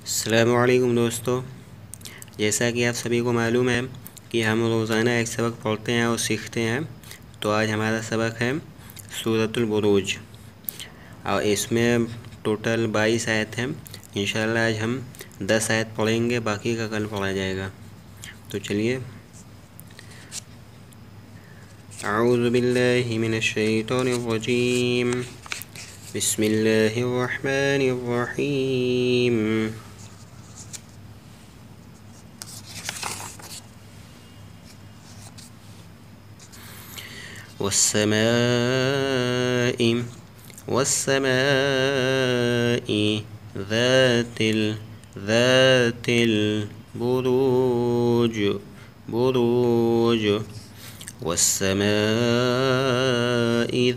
अस्सलामु अलैकुम दोस्तों, जैसा कि आप सभी को मालूम है कि हम रोज़ाना एक सबक पढ़ते हैं और सीखते हैं। तो आज हमारा सबक है सूरतुल बुरोज और इसमें टोटल 22 आयत हैं। इंशाअल्लाह आज हम 10 आयत पढ़ेंगे, बाकी का कल पढ़ा जाएगा। तो चलिए, अऊज़ु बिल्लाहि मिनश शैतानिर रजीम, बिस्मिल्लाहिर रहमानिर रहीम। वस्समाइ ज़ातिल बुरूज वस्समाइ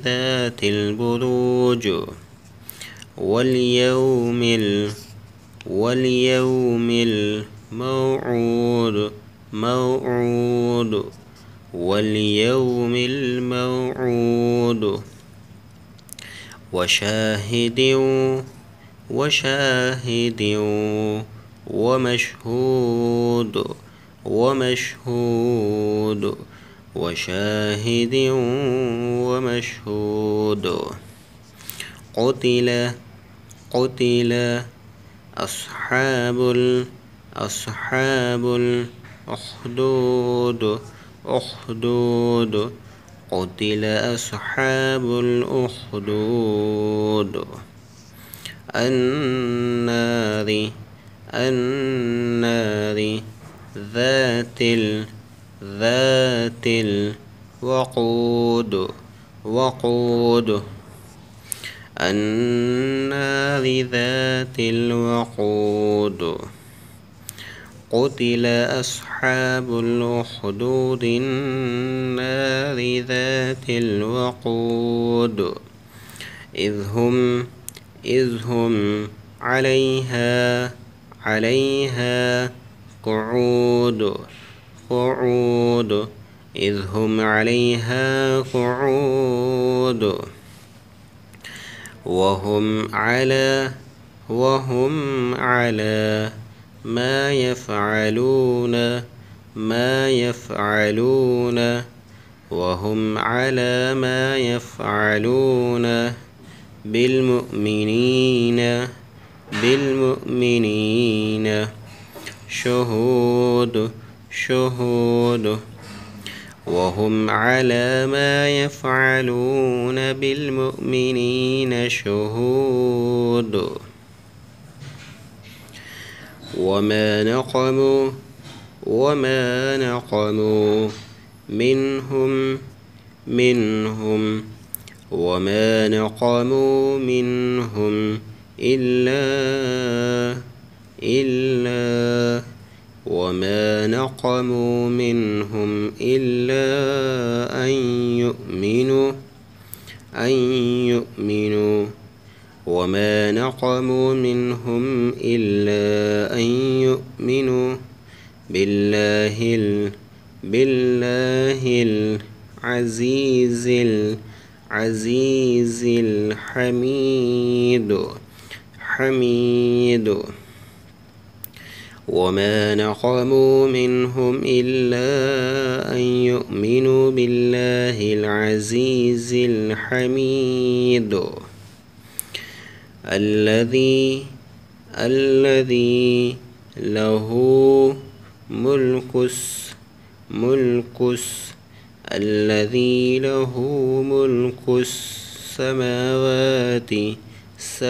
ज़ातिल बुरूज वल्यौमिल मौऊद वल्यौमिल मौऊद वशाहिदिन वमशहूद वशाहिदिन वमशहूद क़ुतिल अस्हाबुल उख़्दूद क़ुतिल अस्हाबुल उख़्दूद अन्नारि ذاتil वक़ूद النار ذات الوقود قتل أصحاب الأخدود النار ذات الوقود إذ هم عليها قعود إذ هم عليها قعود وهم على ما يفعلون بالمؤمنين شهود وهم على ما يفعلون بالمؤمنين شهود وما نقموا منهم إلا أن يؤمنوا بالله العزيز الحميد وما نقموا منهم إلا أن يؤمنوا بالله العزيز الحميد الذي له ملك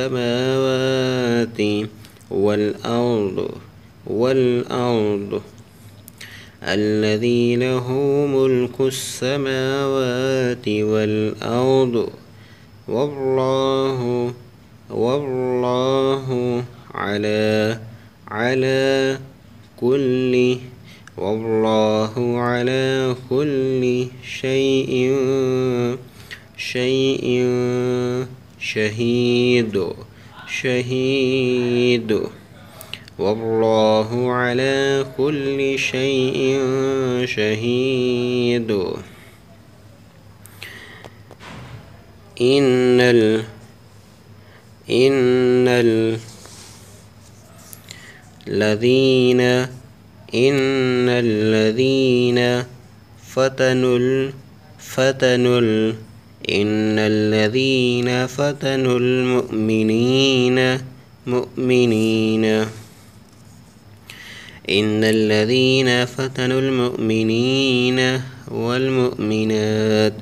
السماوات والأرض الذي له ملك السماوات والأرض والله على كل شيء شهيد والله على كل شيء شهيد लदीन इन्नल्लदीन फतनुल इन्नल्लदीन फतनुल मुमिनीन इन्नल्लदीन फतनुल मुमिनीन वल्मुमिनात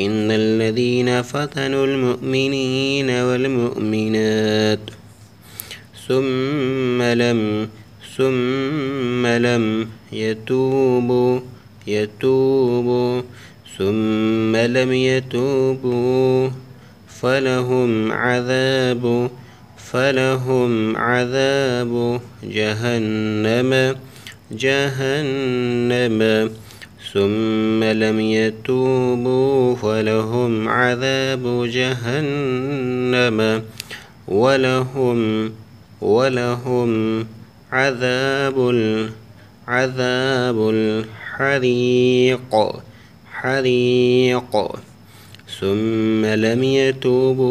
इन्नल्लदीन फतनुल मुमिनीन वल्मुमिनात सुम्म लम यतूबू फलहुम अज़ाबु जहन्नम सुम्म लम यतूबू फलहुम अज़ाबु जहन्नम वलहुम अज़ाबुल हरीक़ सुम्म लम यतूबू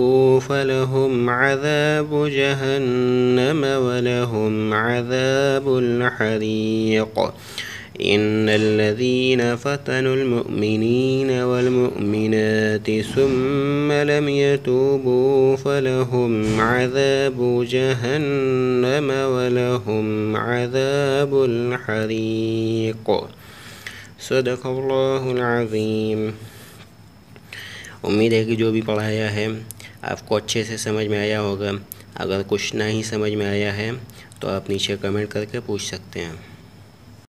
फलहुम अज़ाबु जहन्नम वलहुम अज़ाबुल हरीक़ इन्नल्लज़ीन फतनुल मुमिनीन वल्मुमिनात सुम्म लम यतूबू फलहुम अज़ाबु जहन्नम वलहुम अज़ाबुल हरीक़। सदक़ल्लाहुल अज़ीम। उम्मीद है कि जो भी पढ़ाया है आपको अच्छे से समझ में आया होगा। अगर कुछ नहीं समझ में आया है तो आप नीचे कमेंट करके पूछ सकते हैं।